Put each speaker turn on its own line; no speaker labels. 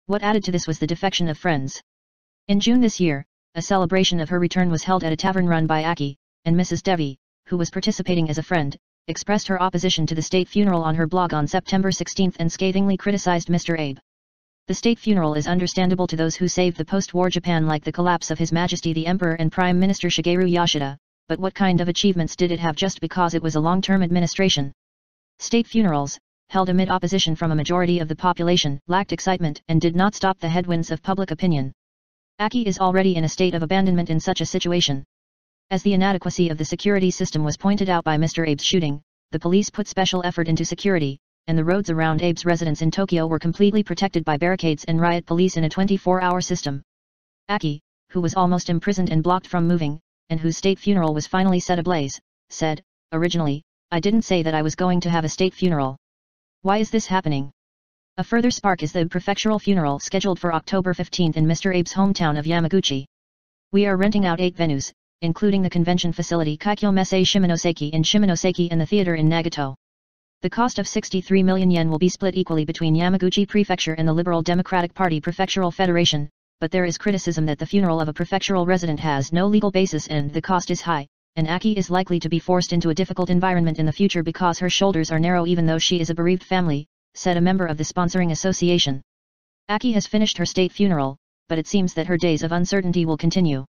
What added to this was the defection of friends. In June this year, a celebration of her return was held at a tavern run by Akie, and Mrs. Devi, who was participating as a friend, expressed her opposition to the state funeral on her blog on September 16 and scathingly criticized Mr. Abe. The state funeral is understandable to those who saved the post-war Japan, like the collapse of His Majesty the Emperor and Prime Minister Shigeru Yoshida, but what kind of achievements did it have just because it was a long-term administration? State funerals, held amid opposition from a majority of the population, lacked excitement and did not stop the headwinds of public opinion. Akie is already in a state of abandonment in such a situation. As the inadequacy of the security system was pointed out by Mr. Abe's shooting, the police put special effort into security, and the roads around Abe's residence in Tokyo were completely protected by barricades and riot police in a 24-hour system. Akie, who was almost imprisoned and blocked from moving, and whose state funeral was finally set ablaze, said, "Originally, I didn't say that I was going to have a state funeral. Why is this happening?" A further spark is the prefectural funeral scheduled for October 15 in Mr. Abe's hometown of Yamaguchi. "We are renting out 8 venues, including the convention facility Kaikyo Messe Shimonoseki in Shimonoseki and the theater in Nagato. The cost of 63 million yen will be split equally between Yamaguchi Prefecture and the Liberal Democratic Party Prefectural Federation, but there is criticism that the funeral of a prefectural resident has no legal basis and the cost is high, and Akie is likely to be forced into a difficult environment in the future because her shoulders are narrow even though she is a bereaved family," said a member of the sponsoring association. Akie has finished her state funeral, but it seems that her days of uncertainty will continue.